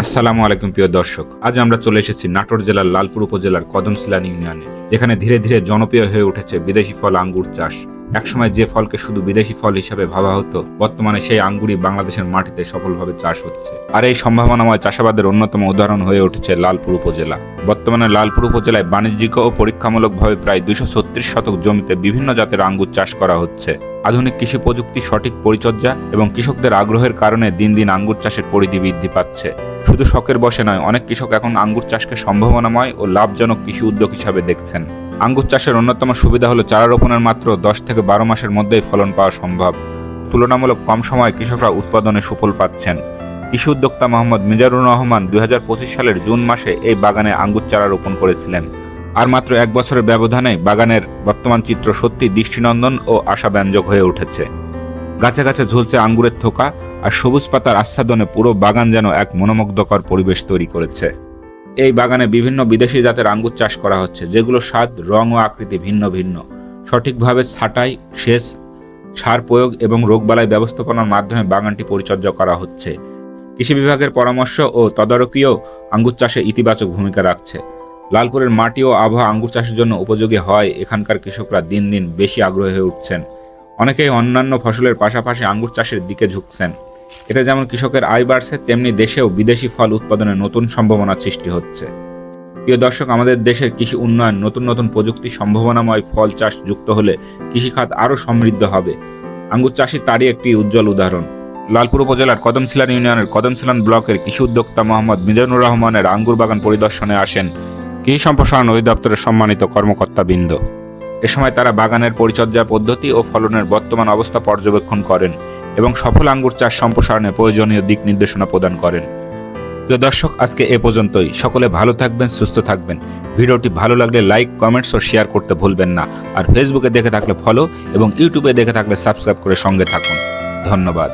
আসসালামু আলাইকুম প্রিয় দর্শক, আজ আমরা চলে এসেছি নাটোর জেলার লালপুর উপজেলার কদমসিলান ইউনিয়নে, যেখানে ধীরে ধীরে জনপ্রিয় হয়ে উঠেছে বিদেশি ফল আঙ্গুর চাষ। একসময় যে ফলকে শুধু বিদেশি ফল হিসাবে ভাবা হতো, বর্তমানে সেই আঙ্গুরই বাংলাদেশের মাটিতে সফলভাবে চাষ হচ্ছে। আর এই সম্ভাবনাময় চাষাবাদের অন্যতম উদাহরণ হয়ে উঠেছে লালপুর উপজেলা। বর্তমানে লালপুর উপজেলায় বাণিজ্যিক ও পরীক্ষামূলকভাবে প্রায় 236 শতক জমিতে বিভিন্ন জাতের আঙ্গুর চাষ করা হচ্ছে। আধুনিক কৃষি প্রযুক্তি, সঠিক পরিচর্যা এবং কৃষকদের আগ্রহের কারণে দিন দিন আঙ্গুর চাষের পরিধি বৃদ্ধি পাচ্ছে। শুধু শখের বশে নয়, অনেক কৃষক এখন আঙ্গুর চাষকে সম্ভাবনাময় ও লাভজনক কৃষি উদ্যোগ হিসাবে দেখছেন। আঙ্গুর চাষের অন্যতম সুবিধা হলো চারা রোপণের মাত্র 10 থেকে 12 মাসের মধ্যেই ফলন পাওয়া সম্ভব। তুলনামূলক কম সময়ে কৃষকরা উৎপাদনে সুফল পাচ্ছেন। কৃষি উদ্যোক্তা মোহাম্মদ মিজানুর রহমান 2025 সালের জুন মাসে এই বাগানে আঙ্গুর চারা রোপণ করেছিলেন। আর মাত্র 1 বছরের ব্যবধানে বাগানের বর্তমান চিত্র সত্যি দৃষ্টিনন্দন ও আশাব্যঞ্জক হয়ে উঠেছে। গাছে গাছে ঝুলছে আঙ্গুরের থোকা, আর সবুজ পাতার আচ্ছাদনে পুরো বাগান যেন এক মনোমুগ্ধকর পরিবেশ তৈরি করেছে। এই বাগানে বিভিন্ন বিদেশি জাতের আঙ্গুর চাষ করা হচ্ছে, যেগুলো স্বাদ, রং ও আকৃতি ভিন্ন ভিন্ন। সঠিকভাবে ছাঁটাই, সেচ, সার প্রয়োগ এবং রোগবালাই ব্যবস্থাপনার মাধ্যমে বাগানটি পরিচর্যা করা হচ্ছে। কৃষি বিভাগের পরামর্শ ও তদারকিও আঙ্গুর চাষে ইতিবাচক ভূমিকা রাখছে। লালপুরের মাটি ও আবহাওয়া আঙ্গুর চাষের জন্য উপযোগী হয় এখানকার কৃষকরা দিন দিন বেশি আগ্রহী হয়ে উঠছেন। অনেকেই অন্যান্য ফসলের পাশাপাশি আঙ্গুর চাষের দিকে ঝুঁকছেন। এতে যেমন কৃষকের আয় বাড়ছে, তেমনি দেশেও বিদেশি ফল উৎপাদনে নতুন সম্ভাবনা সৃষ্টি হচ্ছে। প্রিয় দর্শক, আমাদের দেশের কৃষি উন্নয়ন, নতুন নতুন প্রযুক্তি, সম্ভাবনাময় ফল চাষ যুক্ত হলে কৃষিখাত আরও সমৃদ্ধ হবে। আঙ্গুর চাষি তারই একটি উজ্জ্বল উদাহরণ। লালপুর উপজেলার কদমসিলান ইউনিয়নের কদমসিলান ব্লকের কৃষি উদ্যোক্তা মোহাম্মদ মিজানুর রহমানের আঙ্গুর বাগান পরিদর্শনে আসেন কৃষি সম্প্রসারণ অধিদপ্তরের সম্মানিত কর্মকর্তাবৃন্দ। এ সময় তারা বাগানের পরিচর্যা পদ্ধতি ও ফলনের বর্তমান অবস্থা পর্যবেক্ষণ করেন এবং সফল আঙ্গুর চাষ সম্প্রসারণে প্রয়োজনীয় দিক নির্দেশনা প্রদান করেন। প্রিয় দর্শক, আজকে এ পর্যন্তই। সকলে ভালো থাকবেন, সুস্থ থাকবেন। ভিডিওটি ভালো লাগলে লাইক, কমেন্টস ও শেয়ার করতে ভুলবেন না। আর ফেসবুকে দেখে থাকলে ফলো এবং ইউটিউবে দেখে থাকলে সাবস্ক্রাইব করে সঙ্গে থাকুন। ধন্যবাদ।